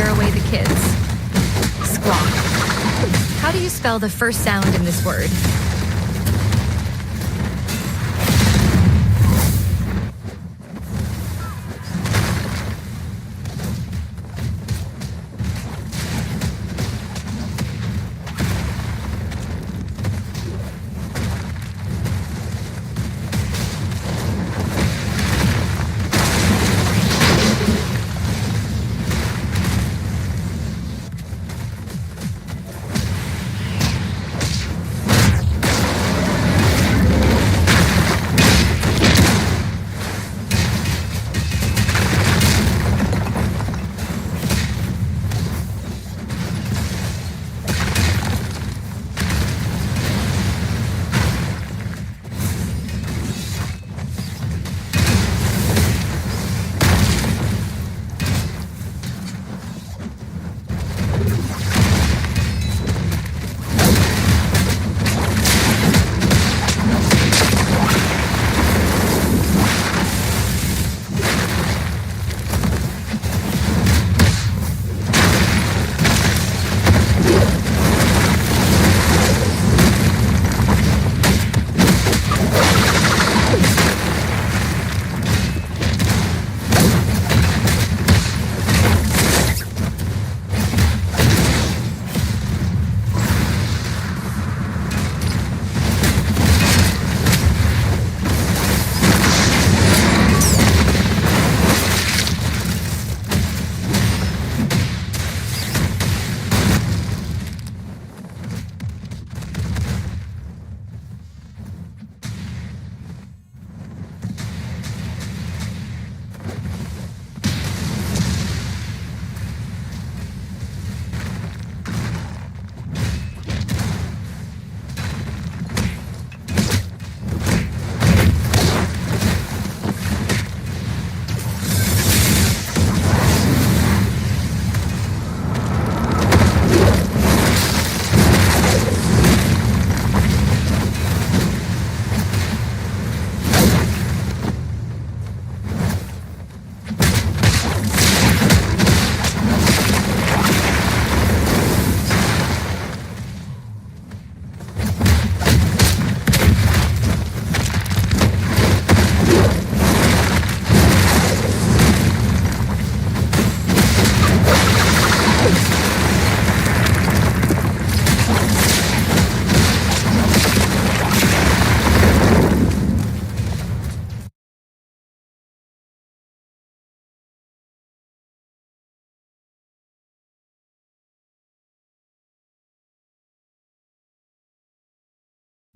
scare away the kids. Squawk. How do you spell the first sound in this word?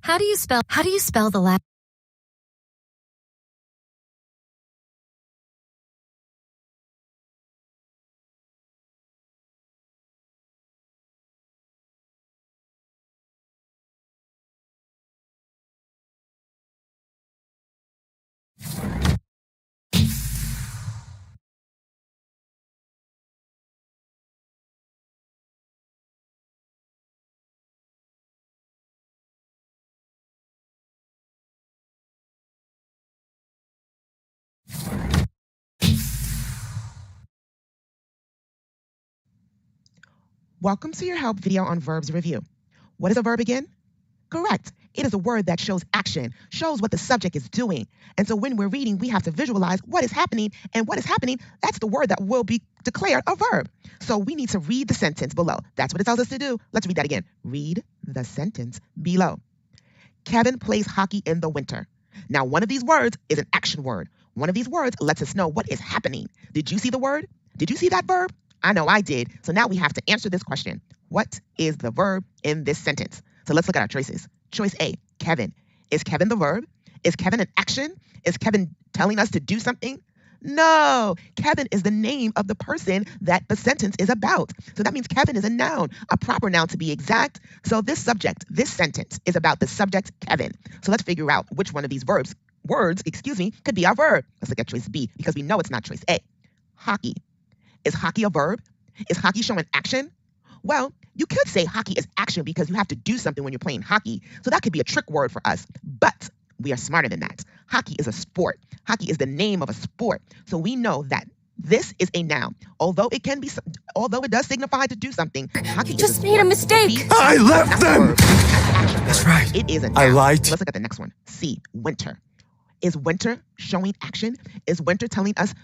How do you spell the last? Welcome to your help video on verbs review. What is a verb again? Correct. It is a word that shows action, shows what the subject is doing. And so when we're reading, we have to visualize what is happening, and what is happening, that's the word that will be declared a verb. So we need to read the sentence below. That's what it tells us to do. Let's read that again. Read the sentence below. Kevin plays hockey in the winter. Now, one of these words is an action word. One of these words lets us know what is happening. Did you see the word? Did you see that verb? I know I did. So now we have to answer this question. What is the verb in this sentence? So let's look at our choices. Choice A, Kevin. Is Kevin the verb? Is Kevin an action? Is Kevin telling us to do something? No, Kevin is the name of the person that the sentence is about. So that means Kevin is a noun, a proper noun to be exact. So this sentence is about the subject, Kevin. So let's figure out which one of these words, could be our verb. Let's look at choice B because we know it's not choice A. Hockey. Is hockey a verb? Is hockey showing action? Well, you could say hockey is action because you have to do something when you're playing hockey. So that could be a trick word for us. But we are smarter than that. Hockey is a sport. Hockey is the name of a sport. So we know that This is a noun. Although it does signify to do something, hockey You is a just made a sport. mistake. B, I left not the them! verb, action That's word. right. It is a noun. I lied. Let's look at the next one. C, winter. Is winter showing action? Is winter telling us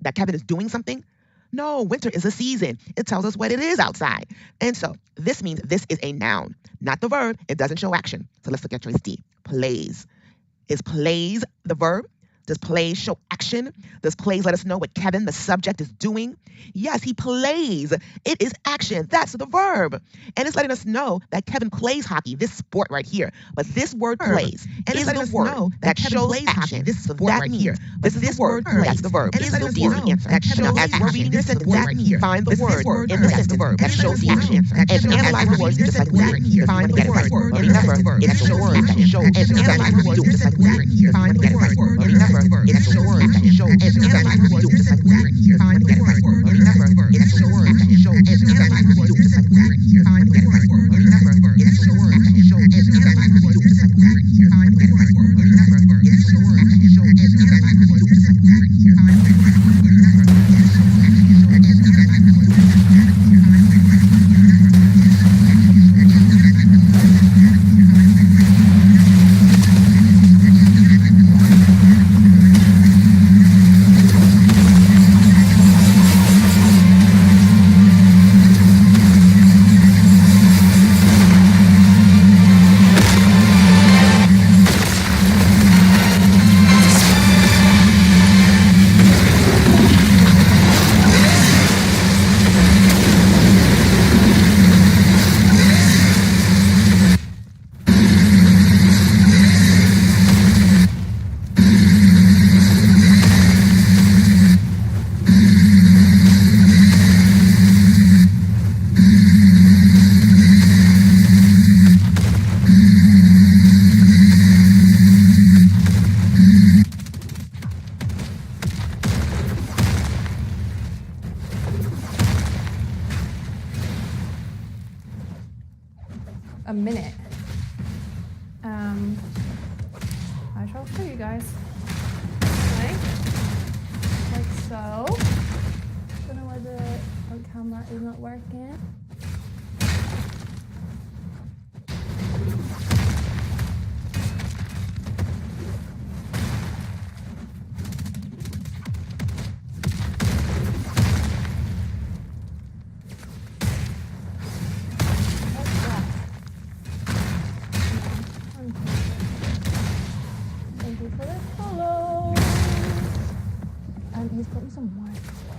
that Kevin is doing something? No, winter is a season. It tells us what it is outside. And so this means this is a noun, not the verb. It doesn't show action. So let's look at choice D. Plays. Is plays the verb? Does plays show action? Does plays let us know what Kevin, the subject, is doing? Yes, he plays. It is action. That's the verb. And it's letting us know that Kevin plays hockey, this sport right here. But this word plays is the word that shows action. This sport right here. This is the word. That's the verb. Is the word that shows as we're reading your sentence, that find the word in the sentence that shows the action. And analyze the words just like we're here. Find the word. Remember, it's the word that shows analyze the words just like we're here. Find the word. Remember, it's the word that shows analyze the words just like we're here. Find the word. Remember, it's the word that shows analyze the words just like we're here. Find the word. Remember, it's the word that shows analyze the words just like we're here. Find the word. Remember, it's the word that shows analyze the words just like we're here. Find the word. Remember, it's the word that shows analyze the words just like we're a minute. I shall show you guys. Okay. Like so. Don't know why the camera is not working. Thank you for the follow. He's got me some wine as well.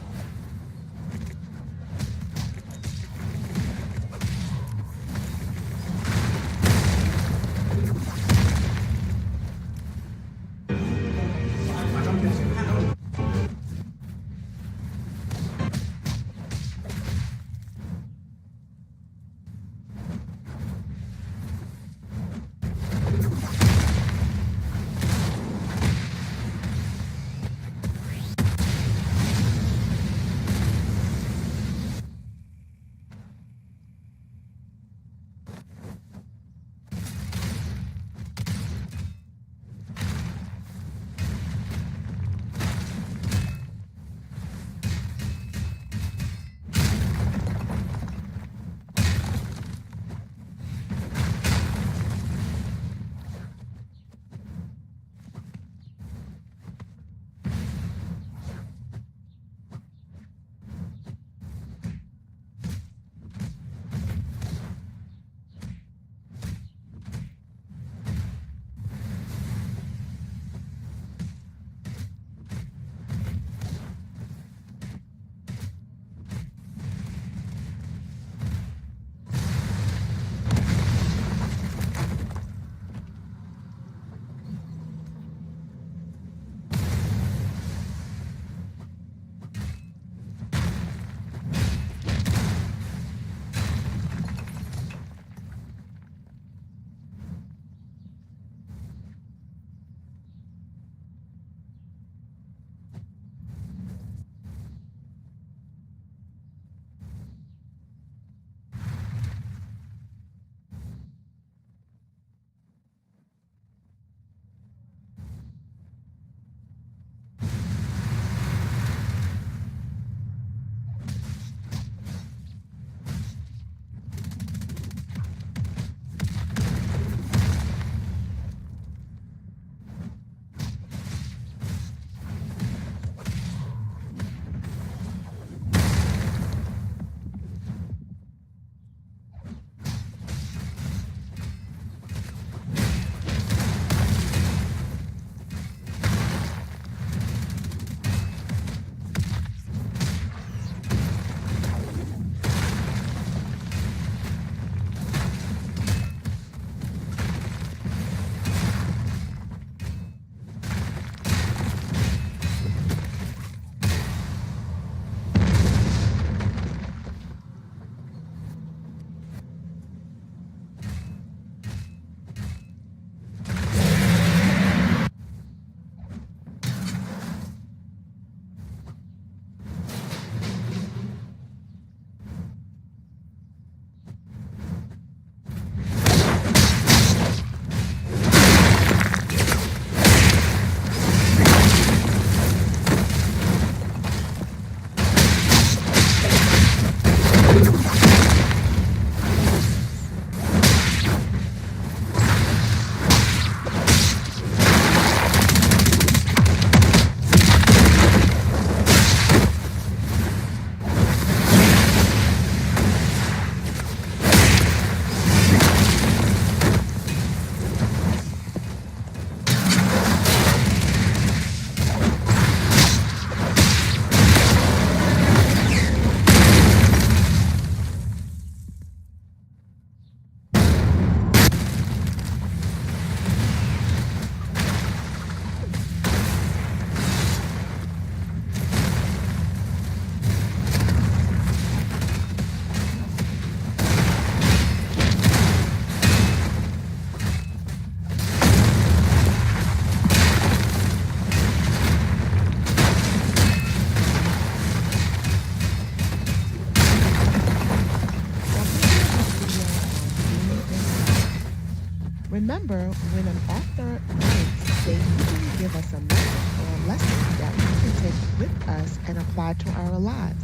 Remember, when an author writes, they usually give us a message or a lesson that we can take with us and apply to our lives.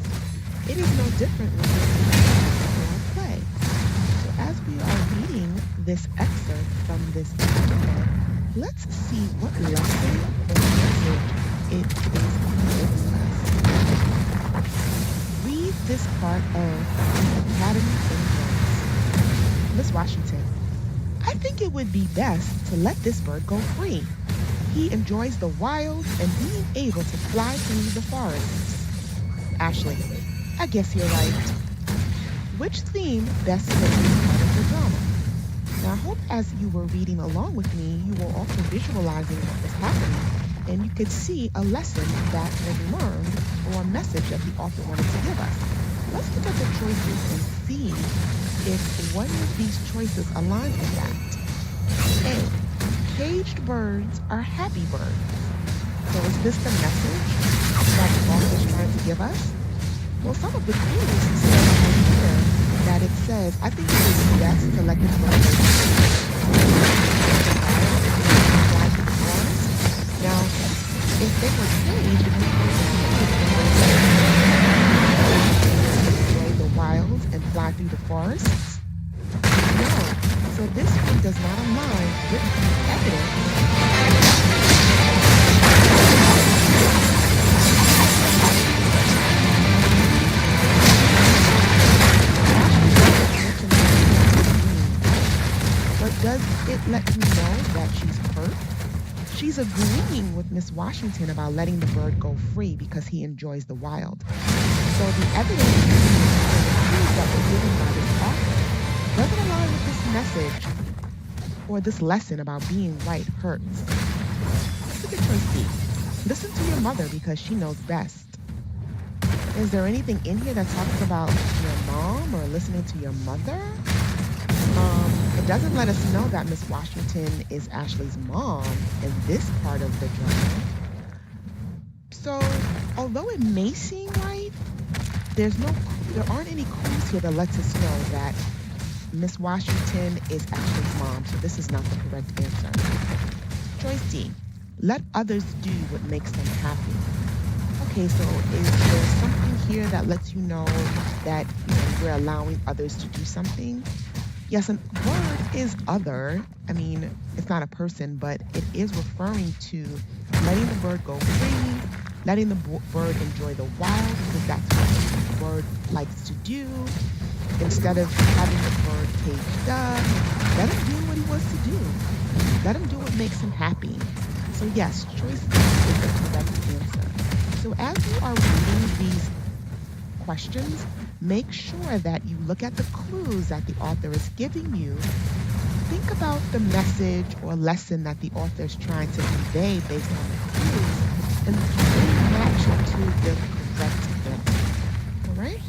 It is no different when we're reading or a play. So as we are reading this excerpt from this article, let's see what lesson or message it is giving us. Read this part of the Academy in Verse. Miss Washington, I think it would be best to let this bird go free. He enjoys the wild and being able to fly through the forests. Ashley, I guess you're right. Which theme best fits this part of the drama? Now, I hope as you were reading along with me, you were also visualizing what was happening, and you could see a lesson that was learned or a message that the author wanted to give us. Let's look at the choices and see if one of these choices aligns with that. A, caged birds are happy birds. So is this the message that the author is trying to give us? Well, some of the clues say right here that it says, I think it is best to let this bird go free. Now, if they were caged, enjoy the wilds and fly through the forests? No. So this one does not align with the evidence. But does it let you know that she's hurt? She's agreeing with Miss Washington about letting the bird go free because he enjoys the wild. So the evidence that was given by this author doesn't align with this message or this lesson about being right hurts. Let's look at choice B. Listen to your mother because she knows best. Is there anything in here that talks about your mom or listening to your mother? It doesn't let us know that Miss Washington is Ashley's mom in this part of the drama. So, although it may seem right, there aren't any clues here that lets us know that Miss Washington is Ashley's mom, so this is not the correct answer. Choice D, let others do what makes them happy. Okay, so is there something here that lets you know that we're allowing others to do something? Yes, a word is other. I mean, it's not a person, but it is referring to letting the bird go free, letting the bird enjoy the wild, because that's what the bird likes to do. Instead of having the bird caged up, let him do what he wants to do. Let him do what makes him happy. So yes, choice D is the correct answer. So as you are reading these questions, make sure that you look at the clues that the author is giving you. Think about the message or lesson that the author is trying to convey based on the clues, and match it to the correct answer. All right?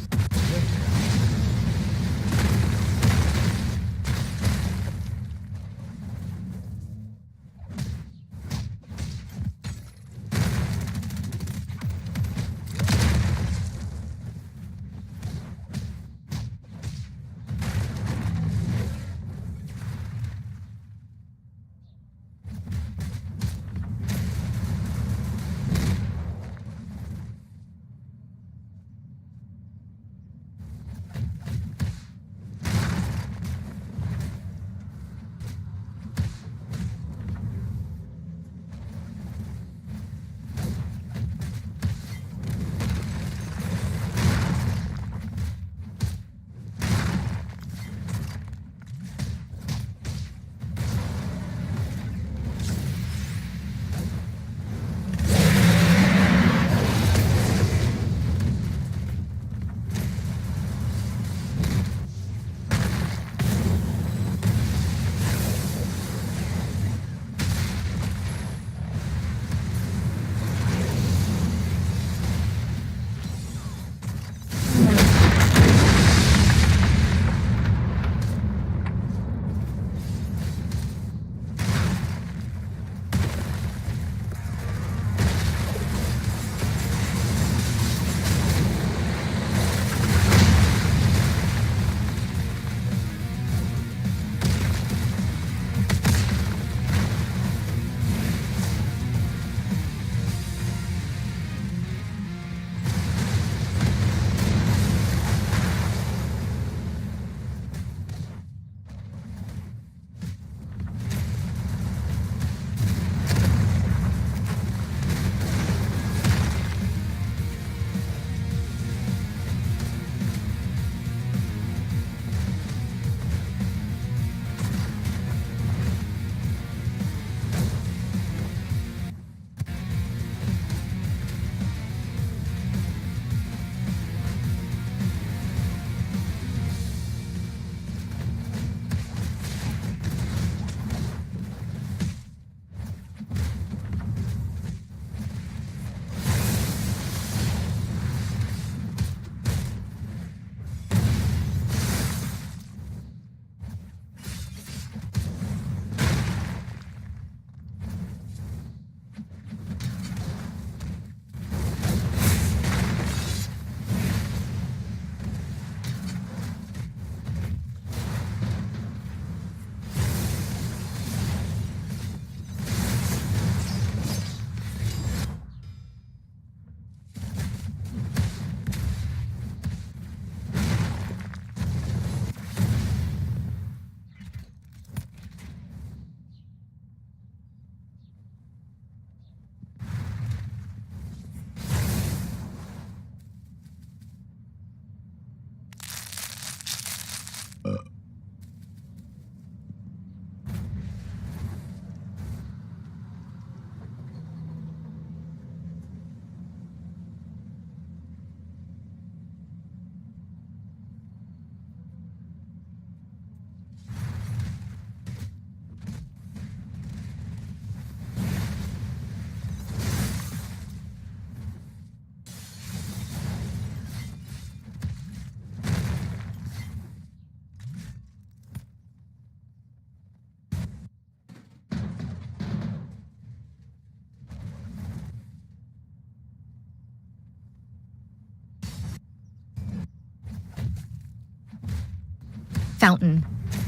Fountain.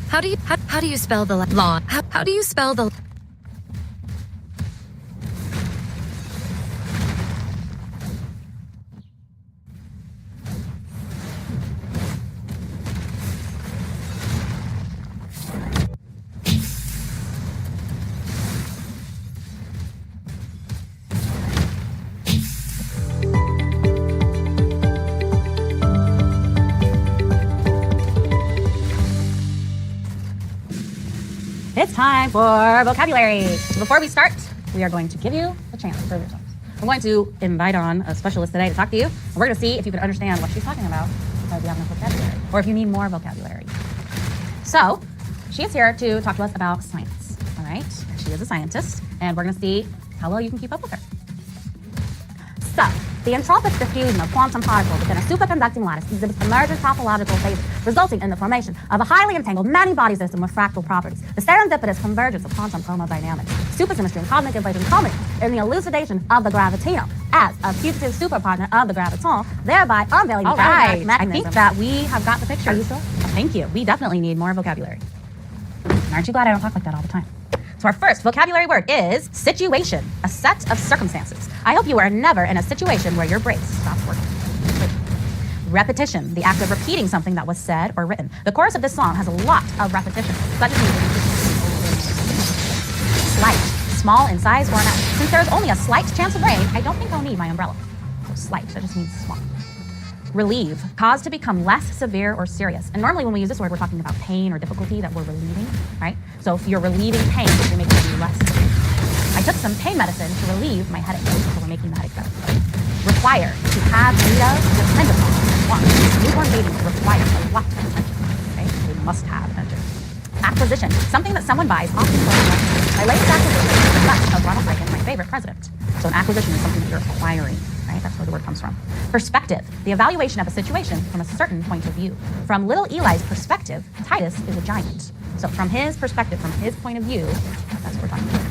How do you spell the lawn? How do you spell the It's time for vocabulary. Before we start, we are going to give you a chance for yourselves. I'm going to invite on a specialist today to talk to you. And we're going to see if you can understand what she's talking about because you have no vocabulary, or if you need more vocabulary. So, she is here to talk to us about science, all right? She is a scientist, and we're going to see how well you can keep up with her. So, the entropic diffusion of quantum particles within a superconducting lattice exhibits emergent topological phases, resulting in the formation of a highly entangled many-body system with fractal properties. The serendipitous convergence of quantum chromodynamics, supersymmetry, and cosmic inflation culminate in the elucidation of the gravitino as a fugitive superpartner of the graviton, thereby unveiling the Right. mechanism. I think that we have got the picture. Are you sure? Thank you. We definitely need more vocabulary. Aren't you glad I don't talk like that all the time? So our first vocabulary word is situation, a set of circumstances. I hope you are never in a situation where your brain stops working. Repetition, the act of repeating something that was said or written. The chorus of this song has a lot of repetition. Such as slight, small in size or not. Since there is only a slight chance of rain, I don't think I'll need my umbrella. So slight, that just means small. Relieve, cause to become less severe or serious. And normally when we use this word, we're talking about pain or difficulty that we're relieving, right? So if you're relieving pain, you're making it less severe. I took some pain medicine to relieve my headache, so we're making the headache better. Require, to have need of, depend upon, want. Newborn babies require a lot of attention, right? They must have attention. Acquisition, something that someone buys often for my latest acquisition is the bust of Ronald Reagan, my favorite president. So an acquisition is something that you're acquiring, right? That's where the word comes from. Perspective, the evaluation of a situation from a certain point of view. From little Eli's perspective, Titus is a giant. So from his perspective, from his point of view, that's what we're talking about.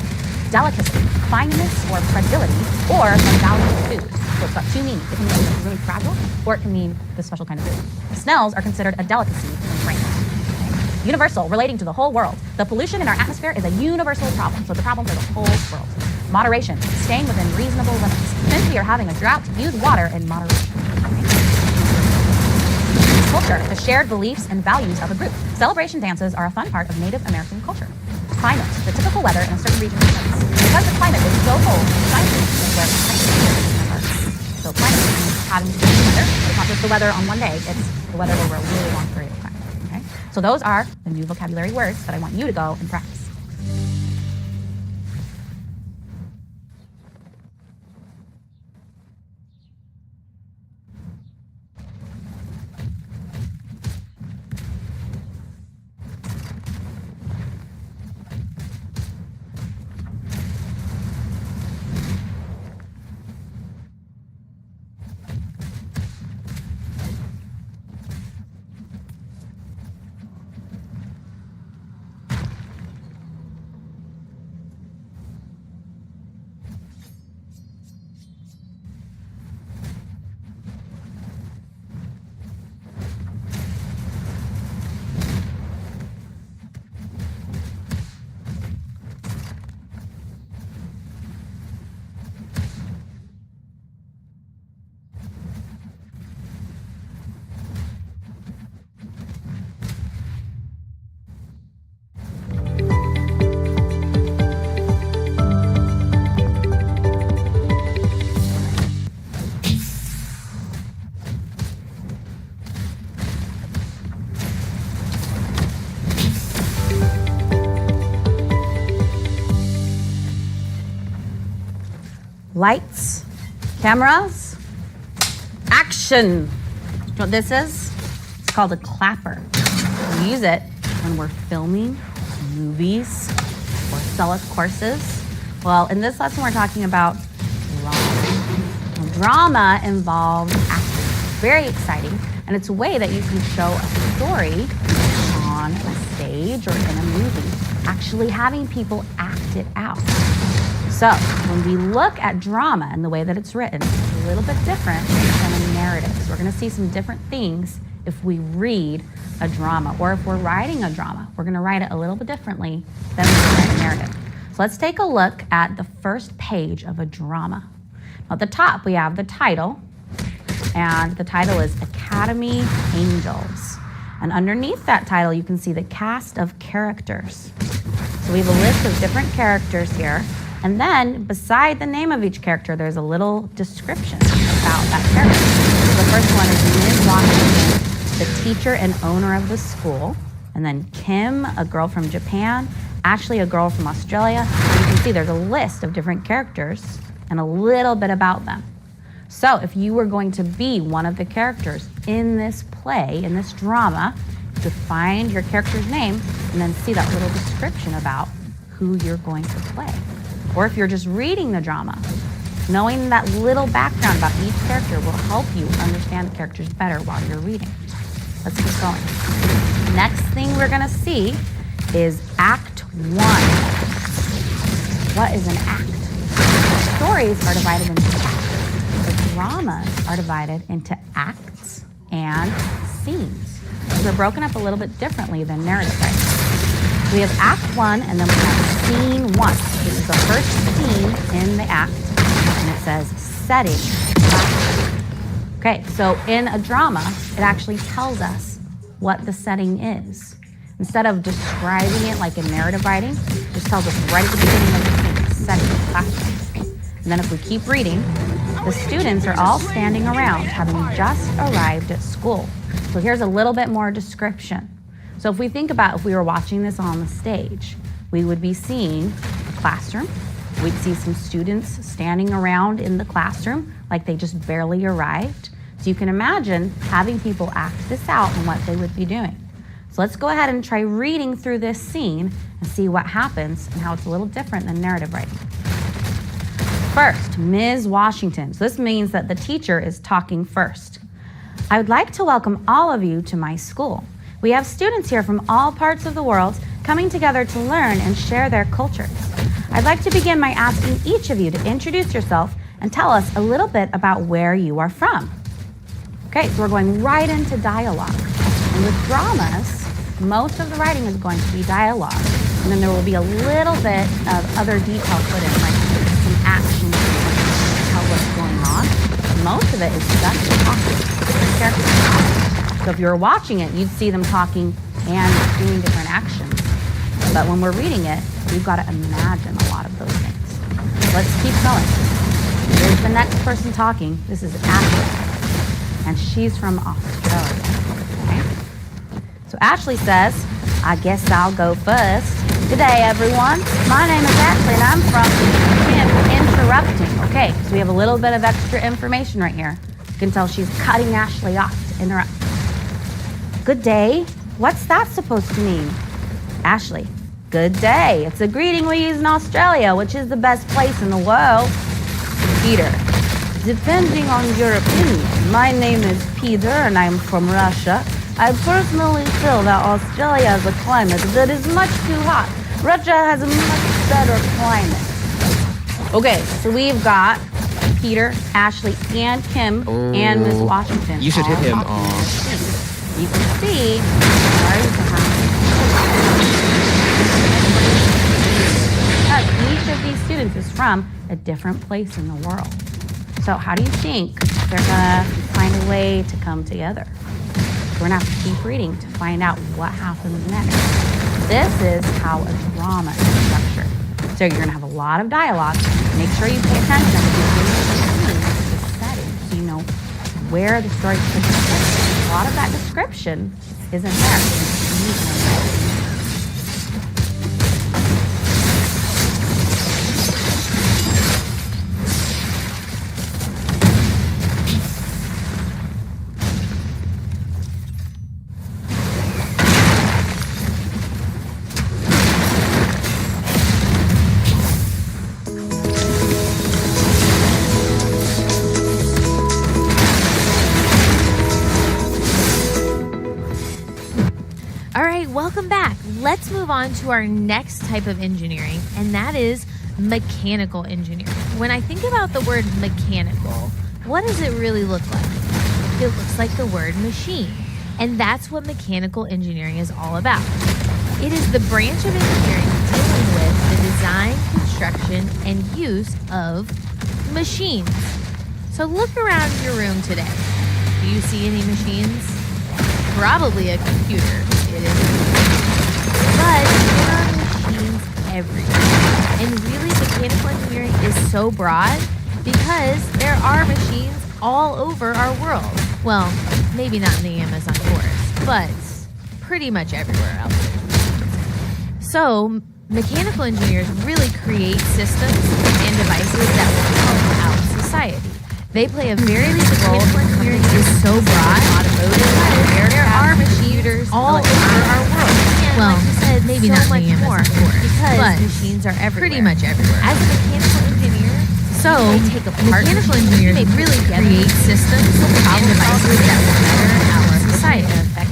Delicacy, fineness or fragility, or a valuable food. So it's got two meanings. It can mean it's really fragile, or it can mean the special kind of food. Snails are considered a delicacy in France. Okay? Universal, relating to the whole world. The pollution in our atmosphere is a universal problem, so it's a problem for the whole world. Moderation, staying within reasonable limits. Since we are having a drought, use water in moderation. Culture, the shared beliefs and values of a group. Celebration dances are a fun part of Native American culture. Climate, the typical weather in a certain region of the place. Because the climate is so cold, scientists think where so climate means having to do with weather. It's not just the weather on one day, it's the weather over a really long period of time. Okay? So those are the new vocabulary words that I want you to go and practice. Lights, cameras, action. Do you know what this is? It's called a clapper. We use it when we're filming movies or select courses. Well, in this lesson, we're talking about drama. Drama involves acting. Very exciting, and it's a way that you can show a story on a stage or in a movie, actually having people act it out. So when we look at drama and the way that it's written, it's a little bit different than a narrative. So we're going to see some different things if we read a drama, or if we're writing a drama. We're gonna write it a little bit differently than we write a narrative. So let's take a look at the first page of a drama. Now, at the top, we have the title, and the title is Academy Angels. And underneath that title, you can see the cast of characters. So we have a list of different characters here. And then beside the name of each character, there's a little description about that character. So the first one is Ms. Washington, the teacher and owner of the school. And then Kim, a girl from Japan. Ashley, a girl from Australia. And you can see there's a list of different characters and a little bit about them. So if you were going to be one of the characters in this play, in this drama, you could find your character's name and then see that little description about who you're going to play. Or if you're just reading the drama, knowing that little background about each character will help you understand the characters better while you're reading. Let's keep going. Next thing we're gonna see is Act 1. What is an act? Stories are divided into acts. The dramas are divided into acts and scenes. So they're broken up a little bit differently than narrative writing. We have Act 1, and then we have Scene 1. This is the first scene in the act, and it says setting. Okay, so in a drama, it actually tells us what the setting is. Instead of describing it like in narrative writing, it just tells us right at the beginning of the scene, setting the classroom. And then if we keep reading, the students are all standing around, having just arrived at school. So here's a little bit more description. So if we think about if we were watching this on the stage, we would be seeing a classroom. We'd see some students standing around in the classroom like they just barely arrived. So you can imagine having people act this out and what they would be doing. So let's go ahead and try reading through this scene and see what happens and how it's a little different than narrative writing. First, Ms. Washington. So this means that the teacher is talking first. I would like to welcome all of you to my school. We have students here from all parts of the world coming together to learn and share their cultures. I'd like to begin by asking each of you to introduce yourself and tell us a little bit about where you are from. Okay, so we're going right into dialogue. And with dramas, most of the writing is going to be dialogue. And then there will be a little bit of other detail put in, like some action to tell what's going on. Most of it is just talking to characters. So if you were watching it, you'd see them talking and doing different actions. But when we're reading it, we've got to imagine a lot of those things. Let's keep going. Here's the next person talking. This is Ashley, and she's from Australia. Okay? So Ashley says, I guess I'll go first. Good day, everyone. My name is Ashley, and I'm from interrupting. Okay, so we have a little bit of extra information right here. You can tell she's cutting Ashley off to interrupt. Good day. What's that supposed to mean? Ashley, good day. It's a greeting we use in Australia, which is the best place in the world. Peter, depending on your opinion, my name is Peter and I'm from Russia. I personally feel that Australia has a climate that is much too hot. Russia has a much better climate. Okay, so we've got Peter, Ashley, and Kim, and Miss Washington. You should hit him. You can see each of these students is from a different place in the world. So how do you think they're gonna find a way to come together? We're gonna have to keep reading to find out what happens next. This is how a drama is structured. So you're gonna have a lot of dialogue. Make sure you pay attention to the setting so you know where the story is taking place. A lot of that description isn't there. All right, welcome back. Let's move on to our next type of engineering, and that is mechanical engineering. When I think about the word mechanical, what does it really look like? It looks like the word machine. And that's what mechanical engineering is all about. It is the branch of engineering dealing with the design, construction, and use of machines. So look around your room today. Do you see any machines? Probably a computer. It is. But there are machines everywhere. And really, mechanical engineering is so broad because there are machines all over our world. Well, maybe not in the Amazon forest, but pretty much everywhere else. So, mechanical engineers really create systems and devices that will help out society. They play a very big role. Mechanical engineering is so broad. Automotive, there are machines all over our world. Well, like you said, maybe so not much more because machines are everywhere. Pretty much everywhere. As a mechanical engineer, mechanical engineers really create systems and devices that will better our society.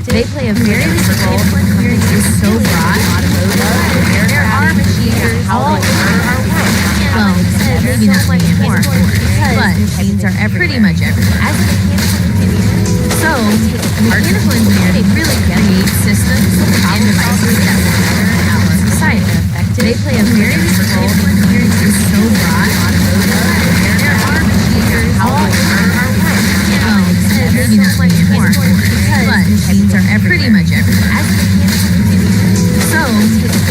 They play a very big role. Mechanical engineering is so broad. Automotive, there are machines all over our world. Well, maybe not much more because machines are pretty much everywhere. As a mechanical engineer, mechanical engineers really create systems and devices that will better our society. They play a very big role. Mechanical engineering is so broad. Automotive, there are machines all over our world. Well, maybe not much more because machines are pretty much everywhere. As a mechanical engineer,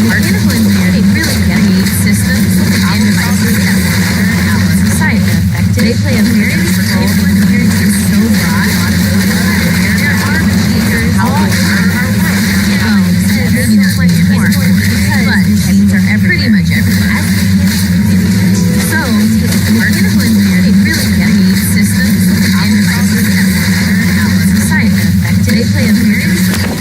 mechanical engineers really create systems and devices that will better our society. They play a very big role. Mechanical engineering is so broad. Automotive, there are machines all over our world. Well, maybe not much more because machines are pretty much everywhere. As a mechanical engineers really create systems and devices that will better our society. They play a very big role.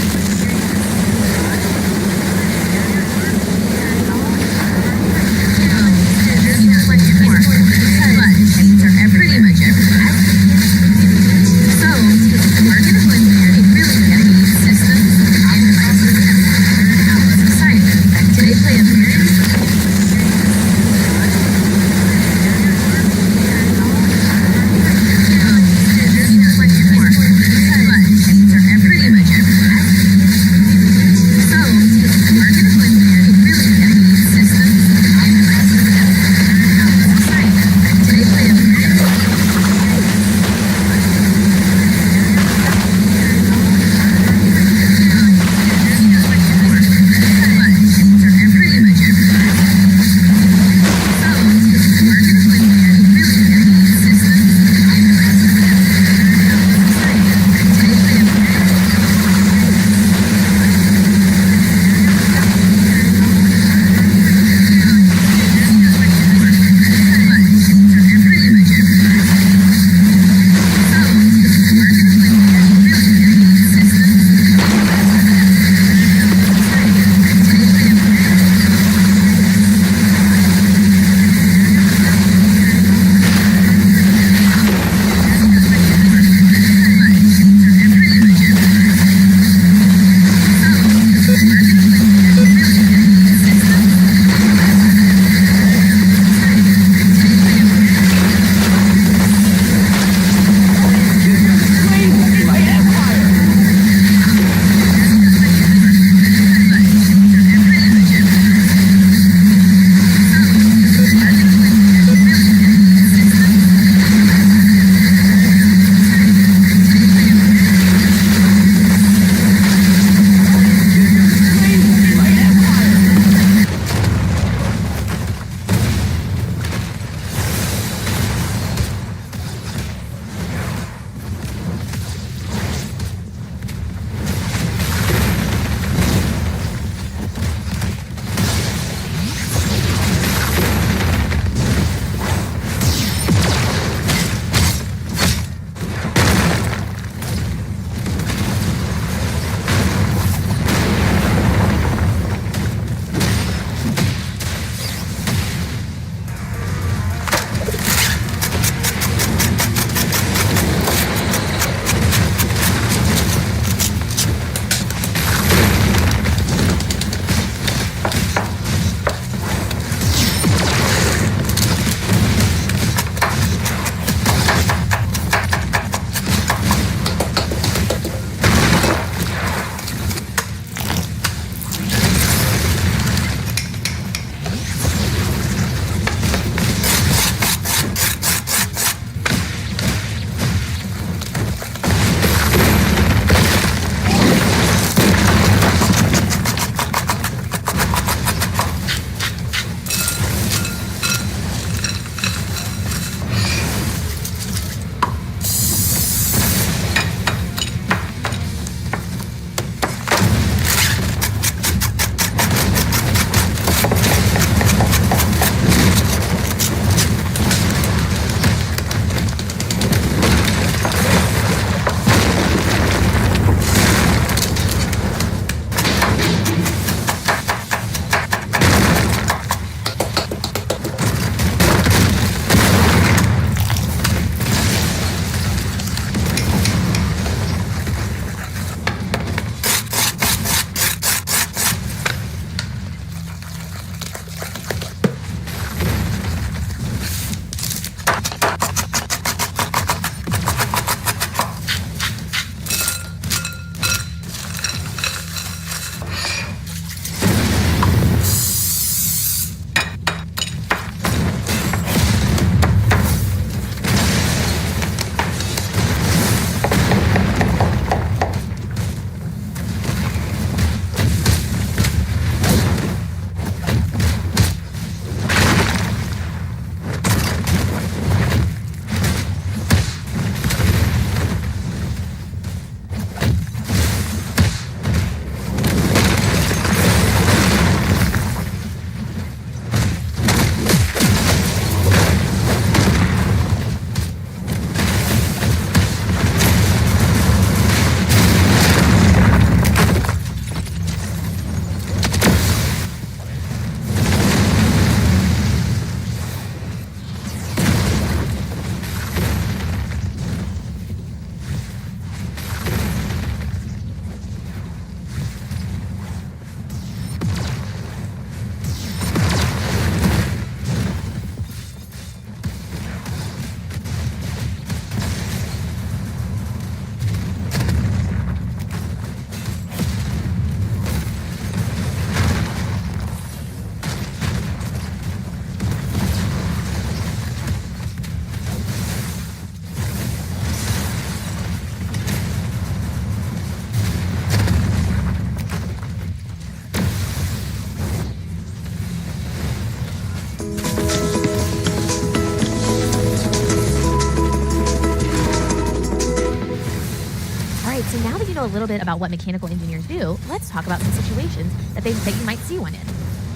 a little bit about what mechanical engineers do, let's talk about some situations that you might see one in.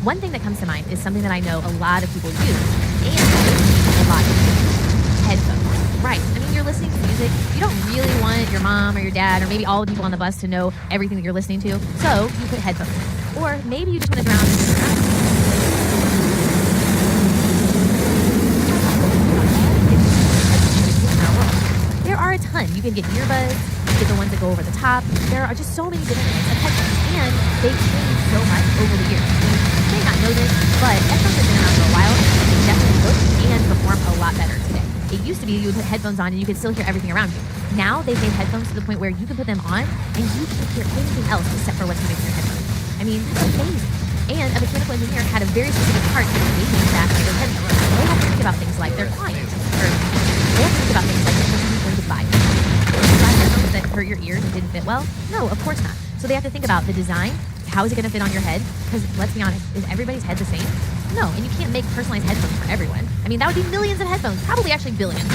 One thing that comes to mind is something that I know a lot of people use, and a lot of people, headphones. Right. I mean, you're listening to music. You don't really want your mom or your dad or maybe all the people on the bus to know everything that you're listening to. So you put headphones in. Or maybe you just want to drown in your There are a ton. You can get earbuds, you get the ones that go over the top. There are just so many different types of headphones, and they've changed so much over the years. You may not know this, but headphones have been around for a while, and they definitely look and perform a lot better today. It used to be you would put headphones on and you could still hear everything around you. Now they've made headphones to the point where you can put them on and you can't hear anything else except for what's coming from your headphones. I mean, that's amazing. And a mechanical engineer had a very specific part in creating that kind of headphone. They have to think about things like their clients, or they have to think about things like the person who's going to buy them. Would you buy headphones that hurt your ears and didn't fit well? No, of course not. So they have to think about the design. How is it going to fit on your head? Because let's be honest, is everybody's head the same? No, and you can't make personalized headphones for everyone. I mean, that would be millions of headphones, probably actually billions.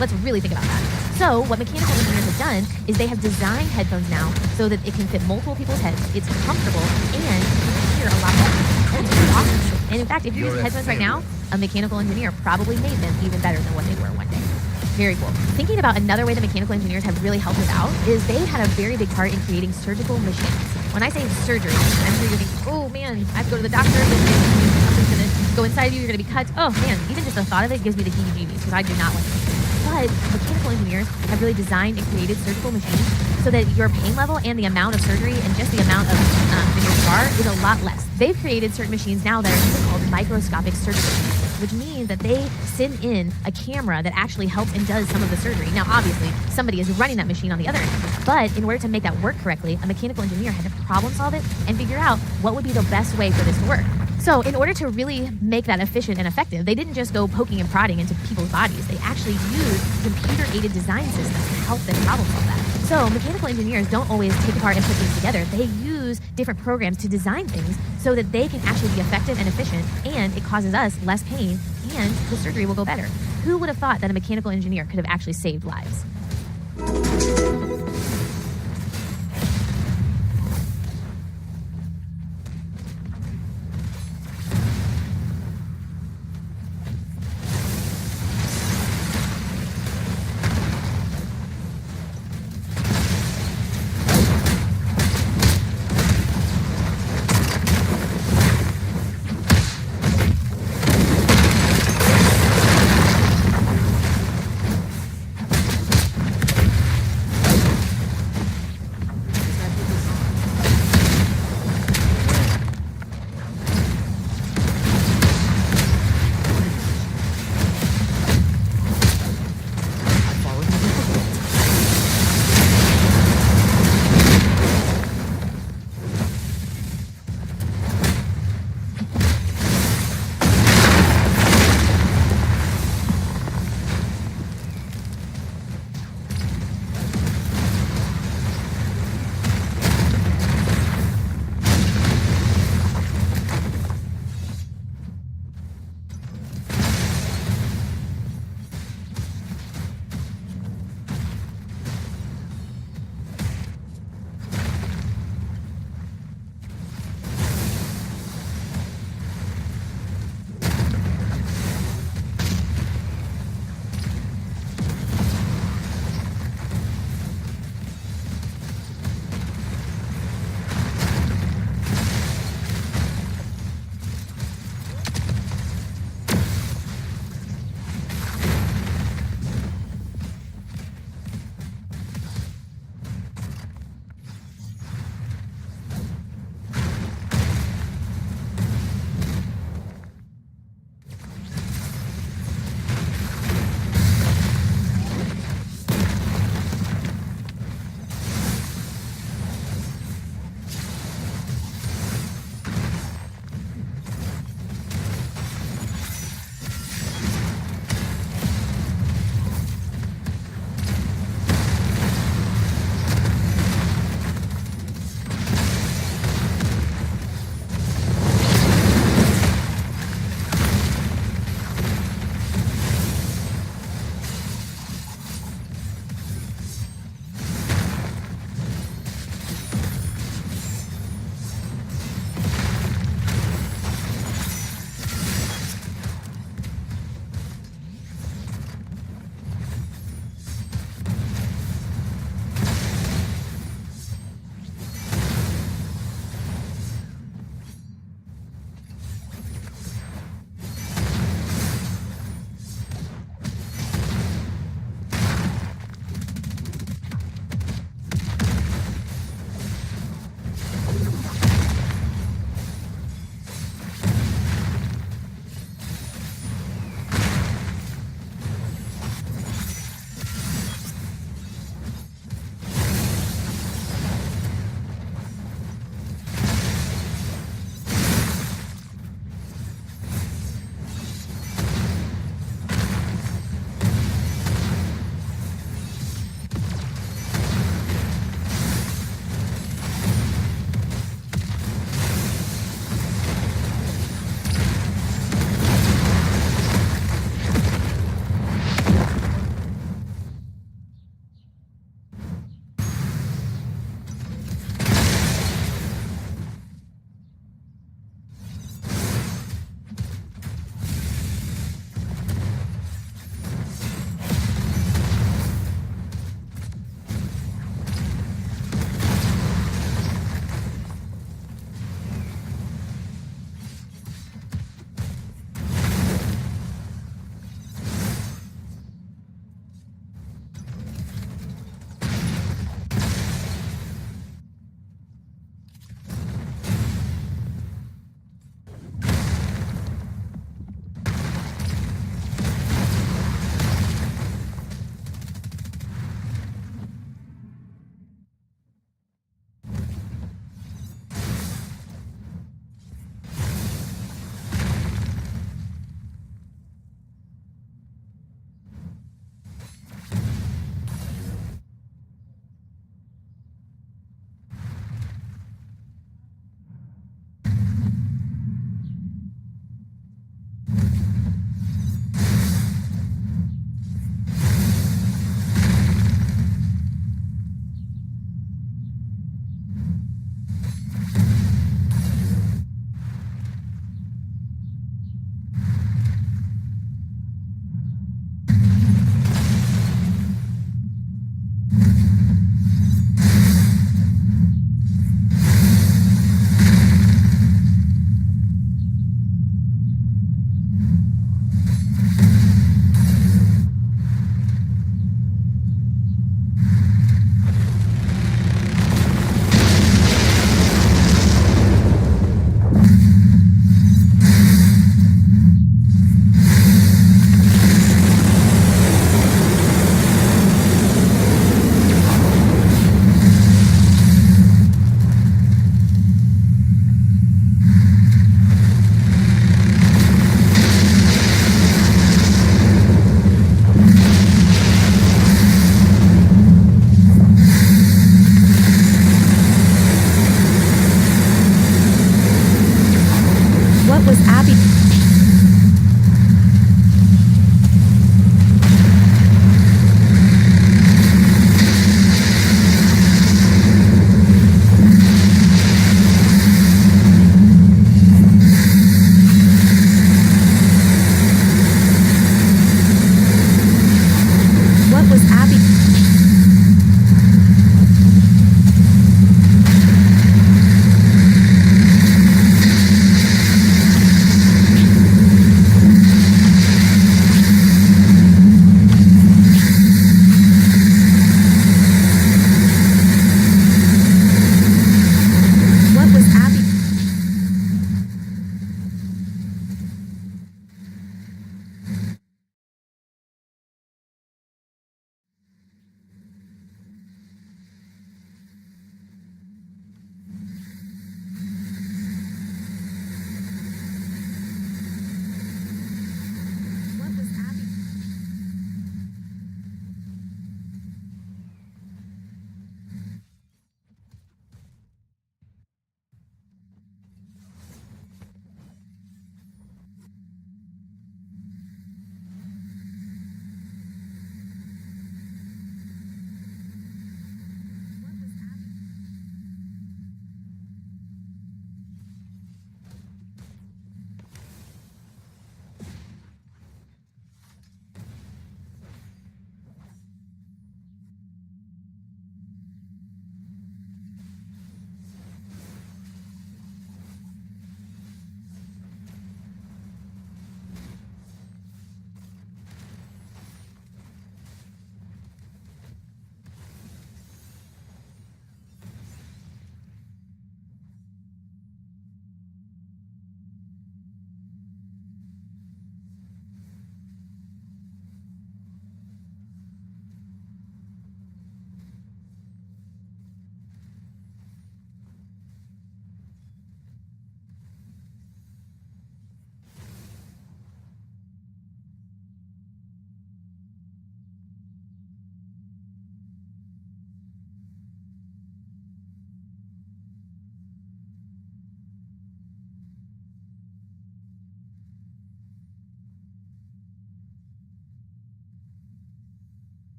Let's really think about that. So what mechanical engineers have done is they have designed headphones now so that it can fit multiple people's heads. It's comfortable and you can hear a lot better. That's pretty awesome. And in fact, if you're using headphones right now, a mechanical engineer probably made them even better than what they were one day. Very cool. Thinking about another way that mechanical engineers have really helped us out is they had a very big part in creating surgical machines. When I say surgery, I'm sure you're thinking, oh man, I have to go to the doctor, something's going to go inside you, you're going to be cut. Oh man, even just the thought of it gives me the heebie-jeebies because I do not like it. But mechanical engineers have really designed and created surgical machines so that your pain level and the amount of surgery and just the amount of in your scar is a lot less. They've created certain machines now that are even called microscopic surgical machines, which means that they send in a camera that actually helps and does some of the surgery. Now, obviously, somebody is running that machine on the other end, but in order to make that work correctly, a mechanical engineer had to problem solve it and figure out what would be the best way for this to work. So in order to really make that efficient and effective, they didn't just go poking and prodding into people's bodies. They actually used computer-aided design systems to help them problem solve that. So mechanical engineers don't always take apart and put things together. They use different programs to design things so that they can actually be effective and efficient, and it causes us less pain, and the surgery will go better. Who would have thought that a mechanical engineer could have actually saved lives?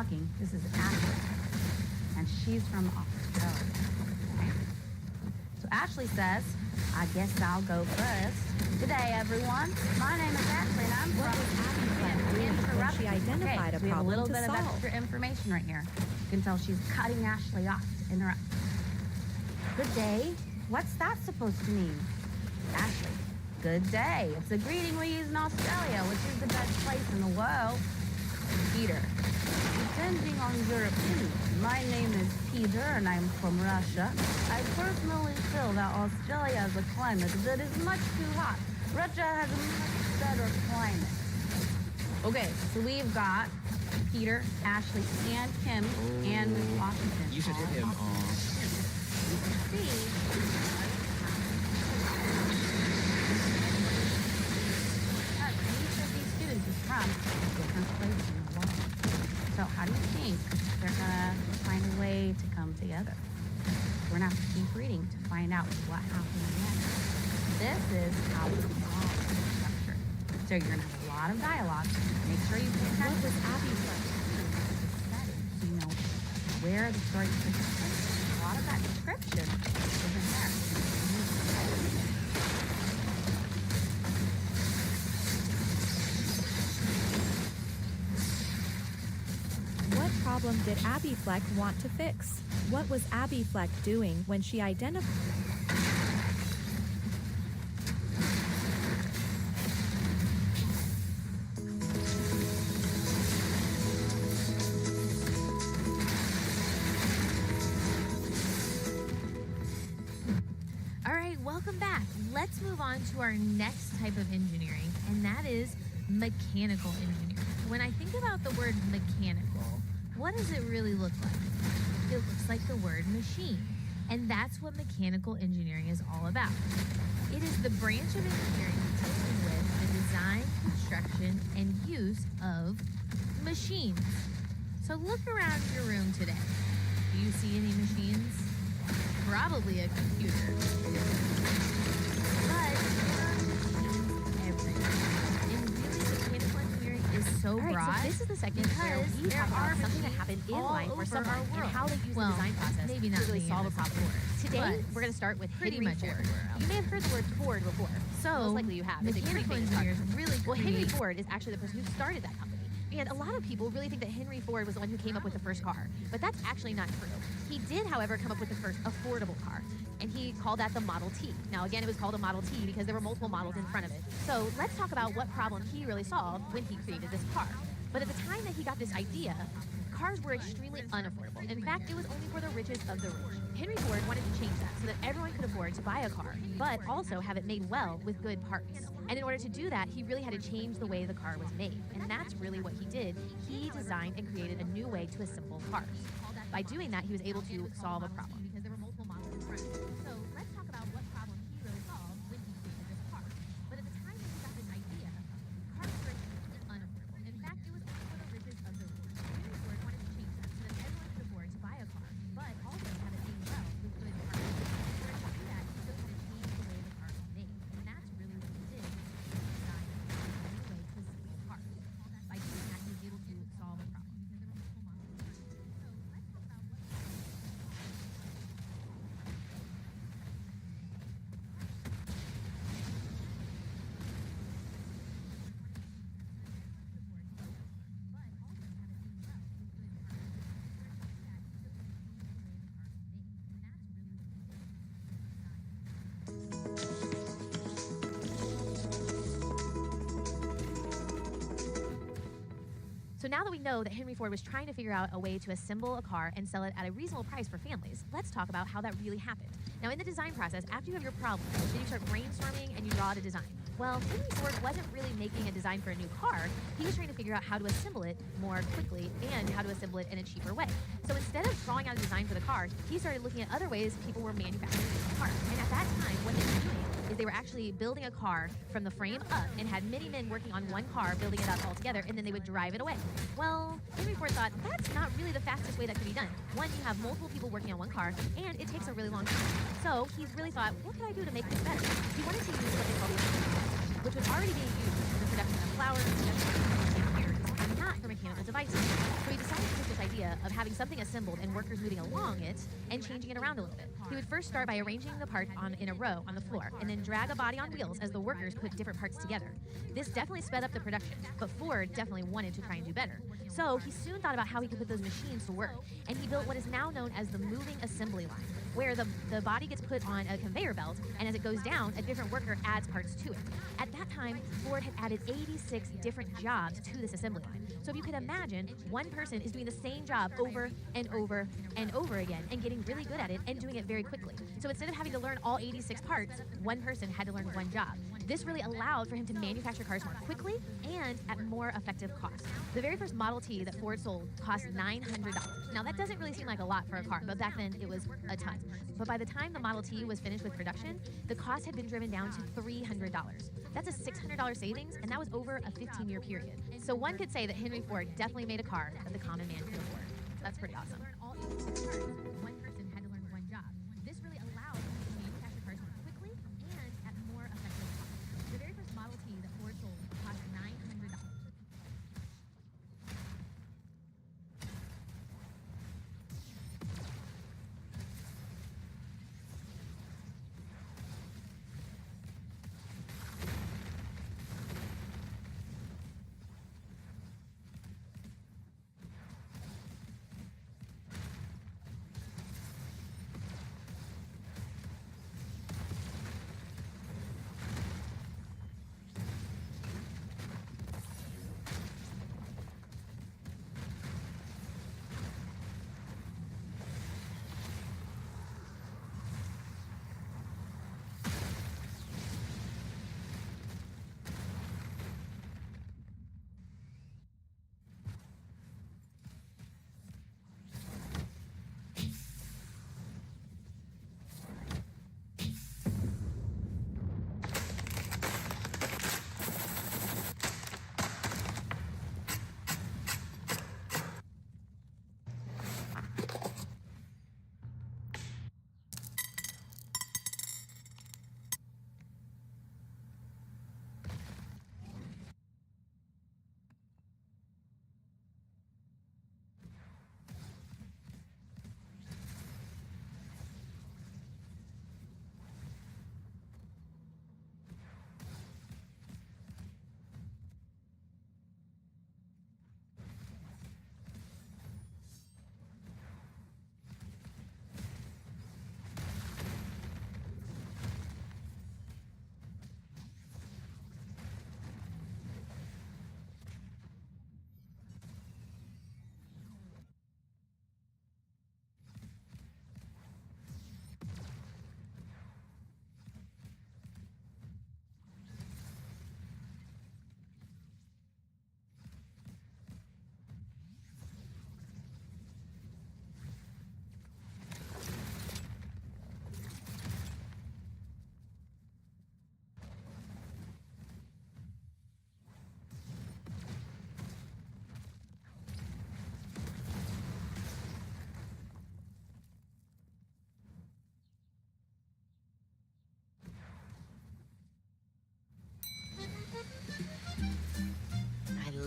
talking. This is Ashley, and she's from Australia. Okay? So Ashley says, I guess I'll go first. Good day, everyone. My name is Ashley, and I'm from Interrupt. She identified okay, a so we have a problem little to bit of solve. extra information right here. You can tell she's cutting Ashley off to interrupt. Good day. What's that supposed to mean? Ashley. Good day. It's a greeting we use in Australia, which is the best place in the world. Peter. Depending on your opinion, my name is Peter and I'm from Russia. I personally feel that Australia has a climate that is much too hot. Russia has a much better climate. Okay, so we've got Peter, Ashley, and Kim, and Washington. You should hit him on. You can see each of these students is from a different place in the world. So how do you think they're gonna find a way to come together? We're gonna have to keep reading to find out what happened next. This is how it's all structured. So you're gonna have a lot of dialogue. Make sure you pay attention. What was Abby's So you know where the story is taking place. A lot of that description isn't there. What problem did Abby Fleck want to fix? What was Abby Fleck doing when she identified? All right, welcome back. Let's move on to our next type of engineering, and that is mechanical engineering. When I think about the word mechanical, what does it really look like? It looks like the word machine, and that's what mechanical engineering is all about. It is the branch of engineering dealing with the design, construction, and use of machines. So look around your room today. Do you see any machines? Probably a computer. But there are machines everywhere. And really, mechanical engineering is so All right, broad. so this is the segment where because we there talk about are something that machines happened in all life for over someone our and world. how they use Well, the design process maybe to not really the solve a end of problem. Ford, Today, but we're going to start with pretty Henry much Ford. everywhere else. You may have heard the word Ford before. So, Most likely you have. It's a pretty mechanical famous car engineers company. really Well, Henry create- Ford is actually the person who started that company. And a lot of people really think that Henry Ford was the one who came up with the first car. But that's actually not true. He did, however, come up with the first affordable car. And he called that the Model T. Now, again, it was called a Model T because there were multiple models in front of it. So let's talk about what problem he really solved when he created this car. But at the time that he got this idea, cars were extremely unaffordable. In fact, it was only for the richest of the rich. Henry Ford wanted to change that so that everyone could afford to buy a car, but also have it made well with good parts. And in order to do that, he really had to change the way the car was made. And that's really what he did. He designed and created a new way to assemble cars. By doing that, he was able to solve a problem. Because there were multiple models in front of him. So let's talk about what problem he really solved when he created this car. But at the time that he got this idea, cars were extremely unaffordable. In fact, it was only for the richest of the rich. Henry Ford wanted to change that so that everyone could afford to buy a car, but also have it made well with good parts. In order to do that, he still had to change the way the car was made. And that's really what he did. He designed a new way to assemble cars. By doing that, he was able to solve a problem. Because there were multiple models in front of him. So let's talk about what So now that we know that Henry Ford was trying to figure out a way to assemble a car and sell it at a reasonable price for families, let's talk about how that really happened. Now, in the design process, after you have your problem, then you start brainstorming and you draw out a design. Well, Henry Ford wasn't really making a design for a new car. He was trying to figure out how to assemble it more quickly and how to assemble it in a cheaper way. So instead of drawing out a design for the car, he started looking at other ways people were manufacturing cars. And at that time, what they were doing is they were actually building a car from the frame up and had many men working on one car, building it up all together, and then they would drive it away. Well, Henry Ford thought that's not really the fastest way that could be done. One, you have multiple people working on one car, and it takes a really long time. So he really thought, what can I do to make this better? He wanted to use what they call the assembly process, which was already being used for the production of flour, production of and beer, and not for mechanical devices. So he decided to take this idea of having something assembled and workers moving along it and changing it around a little bit. He would first start by arranging the parts in a row on the floor and then drag a body on wheels as the workers put different parts together. This definitely sped up the production, but Ford definitely wanted to try and do better. So he soon thought about how he could put those machines to work, and he built what is now known as the moving assembly line, where the body gets put on a conveyor belt, and as it goes down, a different worker adds parts to it. At that time, Ford had added 86 different jobs to this assembly line. So if you could imagine, one person is doing the same job over and over and over again and getting really good at it and doing it very quickly. So instead of having to learn all 86 parts, one person had to learn one job. This really allowed for him to manufacture cars more quickly and at more effective cost. The very first Model T that Ford sold cost $900. Now that doesn't really seem like a lot for a car, but back then it was a ton. But by the time the Model T was finished with production, the cost had been driven down to $300. That's a $600 savings, and that was over a 15-year period. So one could say that Henry Ford definitely made a car that the common man could afford. That's pretty awesome. One person had to learn one job. This really allowed him to manufacture cars more quickly and at more effective cost. The very first Model T that Ford sold cost $900.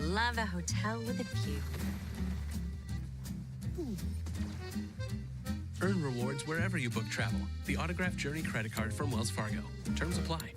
Love a hotel with a view. Earn rewards wherever you book travel. The Autograph Journey credit card from Wells Fargo. Terms apply.